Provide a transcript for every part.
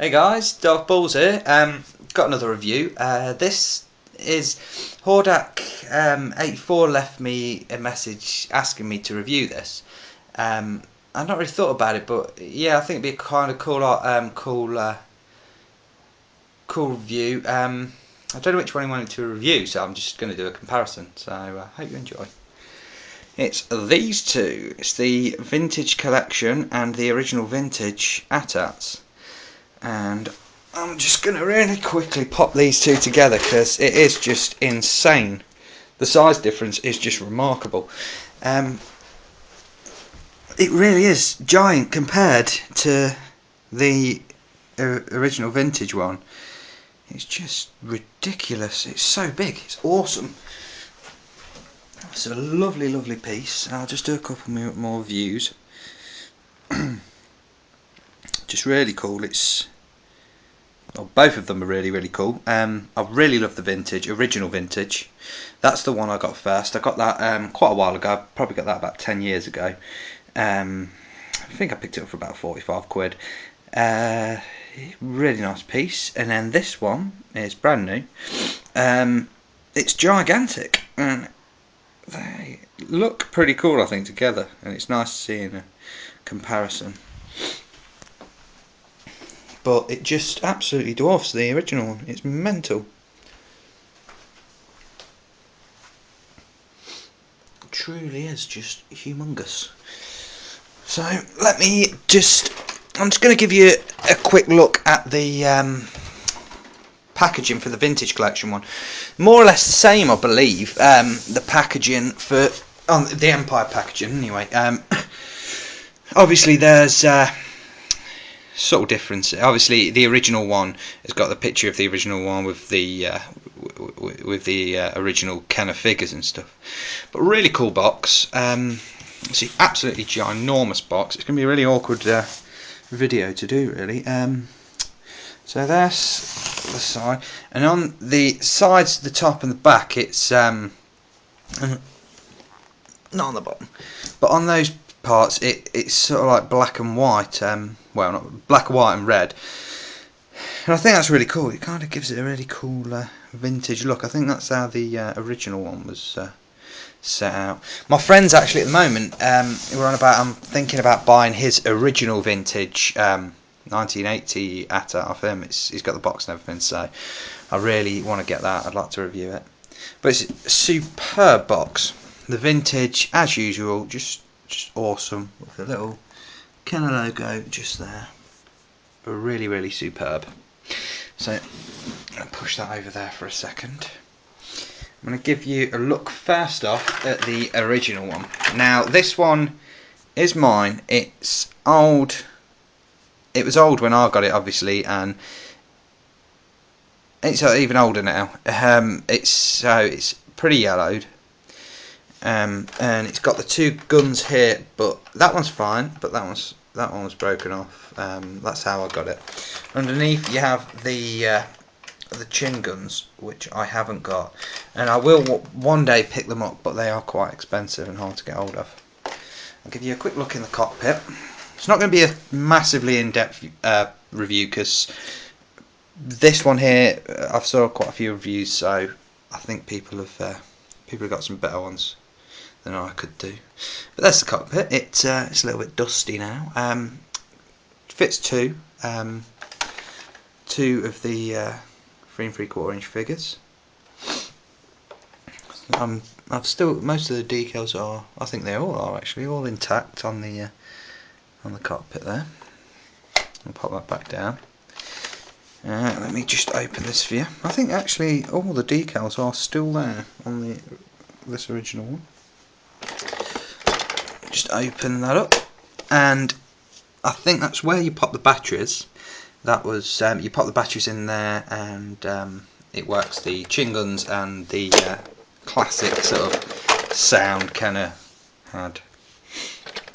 Hey guys, darthbools here. Got another review. This is Hordak 84 left me a message asking me to review this. I've not really thought about it, but yeah, I think it'd be a kind of cool review. I don't know which one he wanted to review, so I'm just going to do a comparison. So hope you enjoy. It's these two. It's the vintage collection and the original vintage ATATs. And I'm just going to really quickly pop these two together because it is just insane. The size difference is just remarkable. It really is giant compared to the original vintage one. It's just ridiculous. It's so big. It's awesome. It's a lovely piece. I'll just do a couple more views. Just really cool. Both of them are really cool. I really love the original vintage. That's the one I got first. I got that quite a while ago. I probably got that about 10 years ago. I think I picked it up for about 45 quid. Really nice piece. And then this one is brand new. It's gigantic, and they look pretty cool, I think, together. And it's nice seeing a comparison. But it just absolutely dwarfs the original one. It's mental. It truly is just humongous. So I'm just going to give you a quick look at the packaging for the vintage collection one. More or less the same, I believe. The packaging for the Empire packaging, anyway. Obviously, there's subtle difference. Obviously, the original one has got the picture of the original one with the original Kenner figures and stuff. But really cool box. It's an absolutely ginormous box. It's going to be a really awkward video to do, really. So that's the side, and on the sides, the top and the back, it's not on the bottom, but on those parts, it's sort of like black and white. Well, not black, white, and red. And I think that's really cool. It kind of gives it a really cool vintage look. I think that's how the original one was set out. My friend's actually at the moment. We're on about. I'm thinking about buying his original vintage 1980 ATA off him. He's got the box and everything, so I really want to get that. I'd like to review it. But it's a superb box. The vintage, as usual, just awesome, with a little Kenner logo just there. But really superb. So I'm going to push that over there for a second. I'm going to give you a look first off at the original one. Now this one is mine. It's old. It was old when I got it, obviously, and it's even older now. It's pretty yellowed. And it's got the two guns here, but that one's fine. But that one was broken off. That's how I got it. Underneath you have the chin guns, which I haven't got, and I will one day pick them up, but they are quite expensive and hard to get hold of. I'll give you a quick look in the cockpit. It's not going to be a massively in-depth review because this one here, I've saw quite a few reviews, so I think people have got some better ones than I could do. But that's the cockpit. It's a little bit dusty now. Fits two of the 3 3/4 inch figures. Most of the decals are, I think they all are actually, all intact on the cockpit there. I'll pop that back down. Let me just open this for you. I think actually all the decals are still there on this original one. Just open that up, and I think that's where you pop the batteries. That was you pop the batteries in there, and it works the chin guns and the classic sort of sound Kenner had.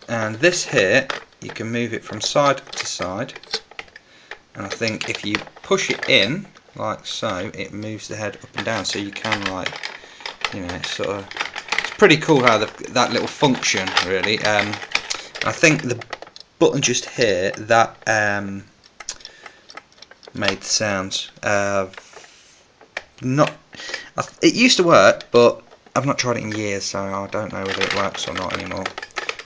And this here, you can move it from side to side, and I think if you push it in like so, it moves the head up and down, so you can, like, you know, it's pretty cool how that little function, really. I think the button just here, that made the sounds. Not, it used to work, but I've not tried it in years, so I don't know whether it works or not anymore.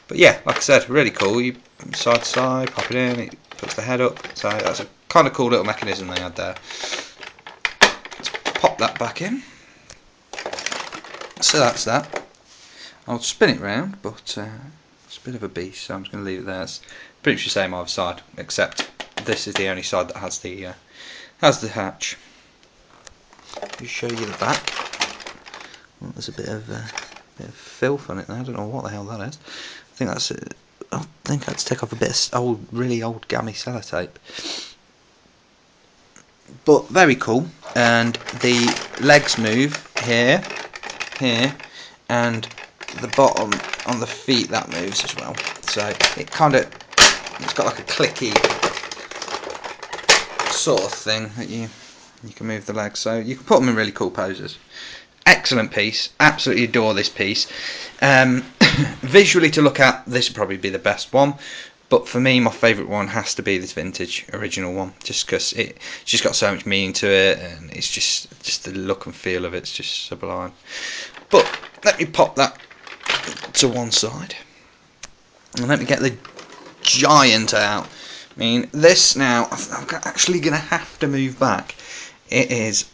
But yeah, like I said, really cool. You side to side, pop it in, it puts the head up. So that's a kind of cool little mechanism they had there. Let's pop that back in. So that's that. I'll spin it round, but it's a bit of a beast, so I'm just going to leave it there. It's pretty much the same either side, except this is the only side that has the hatch. I'll show you the back. Well, there's a bit of filth on it there. I don't know what the hell that is. I think that's it. I think I had to take off a bit of really old gammy sellotape. But very cool. And the legs move here, and the bottom on the feet that moves as well. So it's got like a clicky sort of thing that you can move the legs, so you can put them in really cool poses. Excellent piece, absolutely adore this piece. Visually to look at, this would probably be the best one, but for me my favourite one has to be this vintage original one, just because it's just got so much meaning to it, and it's just the look and feel of it's just sublime. But let me pop that to one side, and let me get the giant out. I mean, this now, I'm actually going to have to move back. It is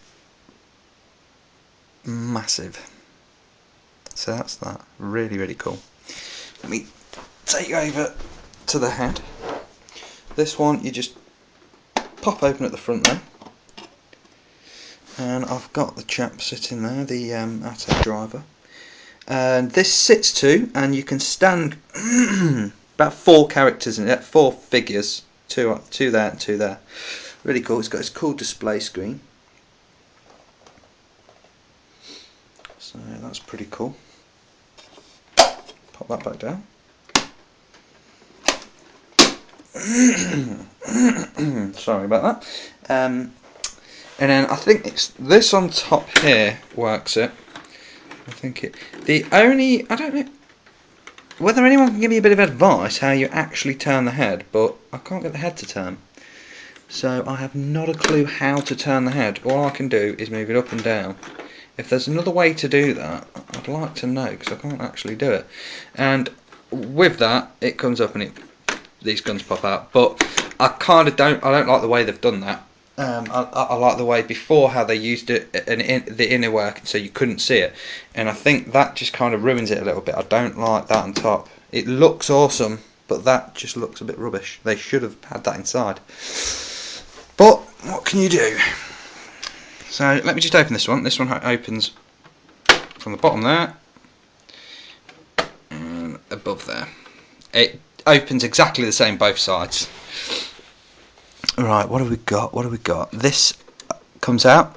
massive. So that's that. Really, really cool. Let me take over to the head. This one, you just pop open at the front there. And I've got the chap sitting there, the Atto driver. And this sits to, and you can stand about 4 characters in it, 4 figures. Two there and 2 there. Really cool. It's got its cool display screen. So that's pretty cool. Pop that back down. Sorry about that. And then I think it's this on top here works it. I think I don't know whether anyone can give me a bit of advice how you actually turn the head, but I can't get the head to turn. So I have not a clue how to turn the head. All I can do is move it up and down. If there's another way to do that, I'd like to know, because I can't actually do it. And with that, it comes up and these guns pop out. But I don't like the way they've done that. I like the way before how they used it the inner work so you couldn't see it, and I think that just kind of ruins it a little bit. I don't like that on top. It looks awesome, but that just looks a bit rubbish. They should have had that inside, but what can you do? So let me just open this one. This one opens from the bottom there and above there. It opens exactly the same both sides. Right, what have we got? What have we got? This comes out,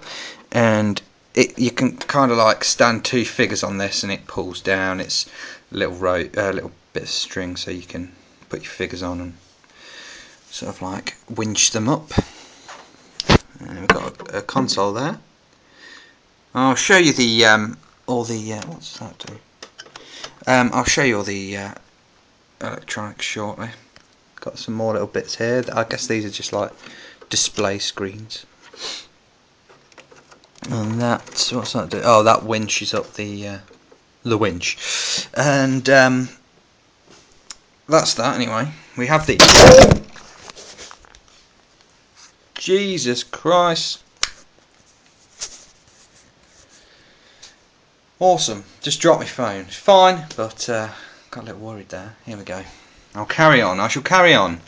and you can kind of like stand 2 figures on this, and it pulls down. It's a little little bit of string, so you can put your figures on and sort of like winch them up. And we've got a console there. I'll show you the all the what's that do? I'll show you all the electronics shortly. Got some more little bits here. I guess these are just like display screens. And that's what's that do? Oh, that winches up the winch. And that's that anyway. We have the Jesus Christ. Awesome. Just dropped my phone. It's fine, but got a little worried there. Here we go. I'll carry on. I shall carry on.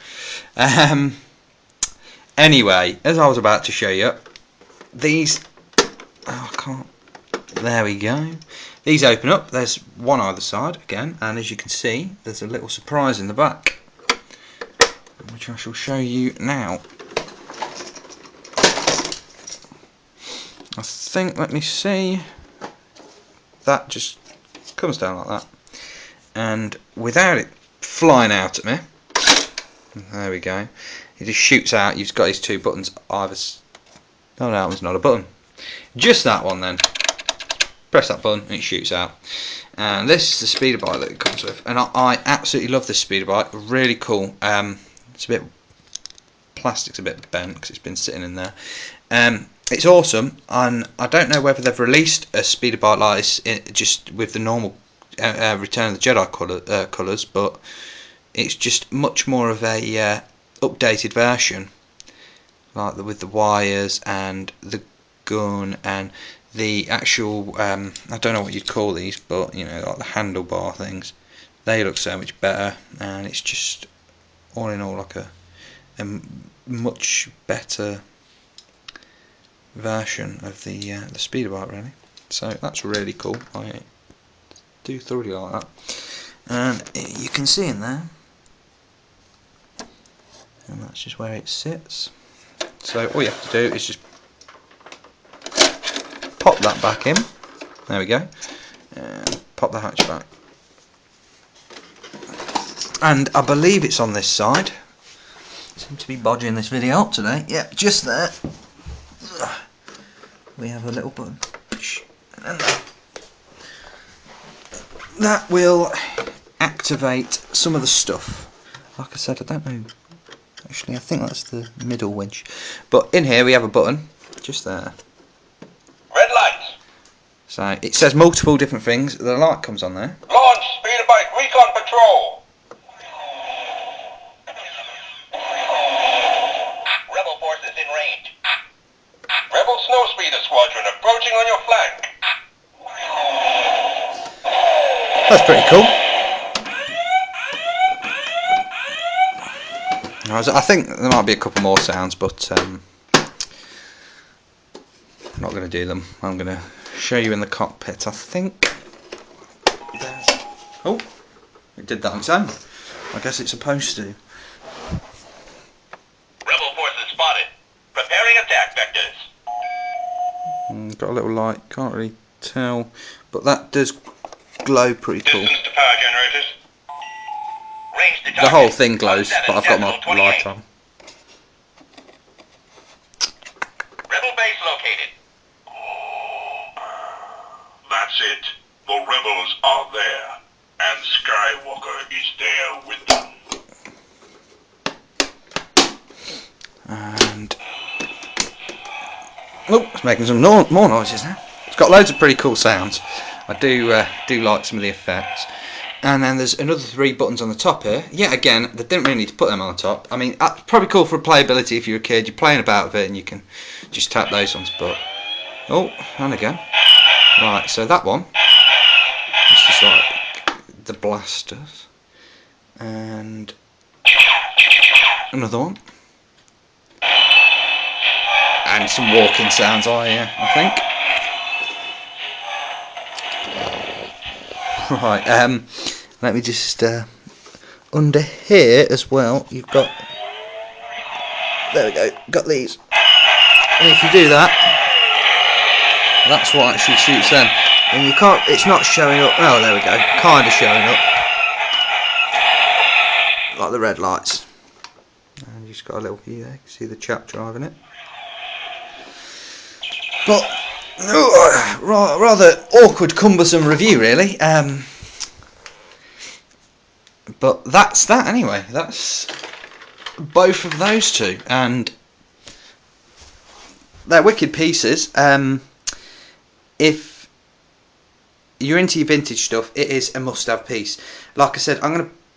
Anyway, as I was about to show you, these... Oh, I can't... There we go. These open up. There's one either side, again. And as you can see, there's a little surprise in the back, which I shall show you now. I think, let me see... That just comes down like that. And without it flying out at me, there we go, it just shoots out. You've got his 2 buttons either. No, that one's not a button, just that one. Then press that button and it shoots out. And this is the speeder bike that it comes with, and I absolutely love this speeder bike. Really cool. It's a bit plastic's a bit bent because it's been sitting in there. It's awesome, and I don't know whether they've released a speeder bike like this just with the normal Return of the Jedi colours, but it's just much more of a updated version, like with the wires and the gun and the actual I don't know what you'd call these, but you know, like the handlebar things. They look so much better, and it's just all in all like a much better version of the speeder bike, really. So that's really cool. I do thoroughly like that, and you can see in there, and that's just where it sits. So all you have to do is just pop that back in. There we go, and pop the hatch back. And I believe it's on this side. Seem to be bodging this video up today. Yep, just there. We have a little button, and that will activate some of the stuff. Like I said, I don't know. Actually, I think that's the middle winch. But in here we have a button, just there. Red lights. So it says multiple different things. The light comes on there. Launch speeder bike recon patrol. Rebel forces in range. Rebel snow speeder squadron approaching on your flank. That's pretty cool. I think there might be a couple more sounds, but I'm not going to do them. I'm going to show you in the cockpit. I think there's... Oh, it did that on its own. I guess it's supposed to. Rebel forces spotted. Preparing attack vectors. Got a little light, can't really tell, but that does glow pretty cool. Distance to power generators. Range to The whole thing glows, but I've got my light on. Rebel base located. That's it. The rebels are there, and Skywalker is there with them. And oh, it's making some more noises now. It's got loads of pretty cool sounds. I do like some of the effects. And then there's another 3 buttons on the top here. Yet again, they didn't really need to put them on the top. I mean, that's probably cool for playability if you're a kid. You're playing about with it and you can just tap those ones. But oh, and again. Right, so that one is just like the blasters. And another one. And some walking sounds, I think. Right, let me just under here as well. You've got, there we go, got these, and if you do that, that's what actually shoots them. And you can't, it's not showing up. Oh, there we go, kind of showing up, like the red lights. And you've just got a little view there. You can see the chap driving it. But rather awkward, cumbersome review, really. But that's that anyway. That's both of those two, and they're wicked pieces. If you're into your vintage stuff, it is a must-have piece. Like I said,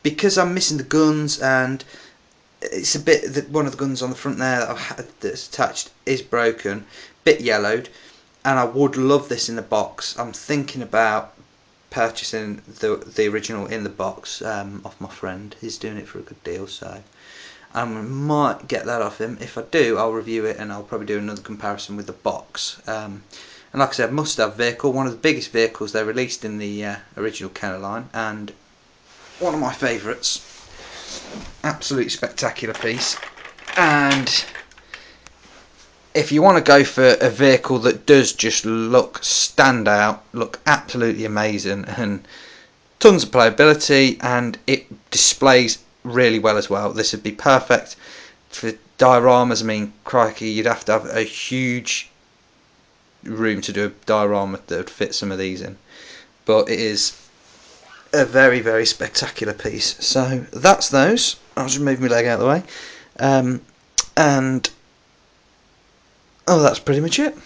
because I'm missing the guns, and it's a bit, one of the guns on the front there that's attached is broken, bit yellowed. And I would love this in the box. I'm thinking about purchasing the original in the box off my friend. He's doing it for a good deal, so I might get that off him. If I do, I'll review it and I'll probably do another comparison with the box. And like I said, must-have vehicle, one of the biggest vehicles they released in the original Kenner line, and one of my favourites. Absolutely spectacular piece. And if you want to go for a vehicle that does just stand out, look absolutely amazing, and tons of playability, and it displays really well as well, this would be perfect for dioramas. I mean, crikey, you'd have to have a huge room to do a diorama that would fit some of these in. But it is a very, very spectacular piece. So that's those. I'll just move my leg out of the way. And that's pretty much it.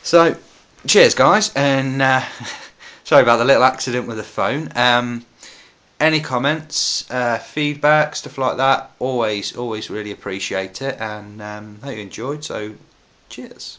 So, cheers, guys, and sorry about the little accident with the phone. Any comments, feedback, stuff like that, always really appreciate it, and hope you enjoyed. So, cheers.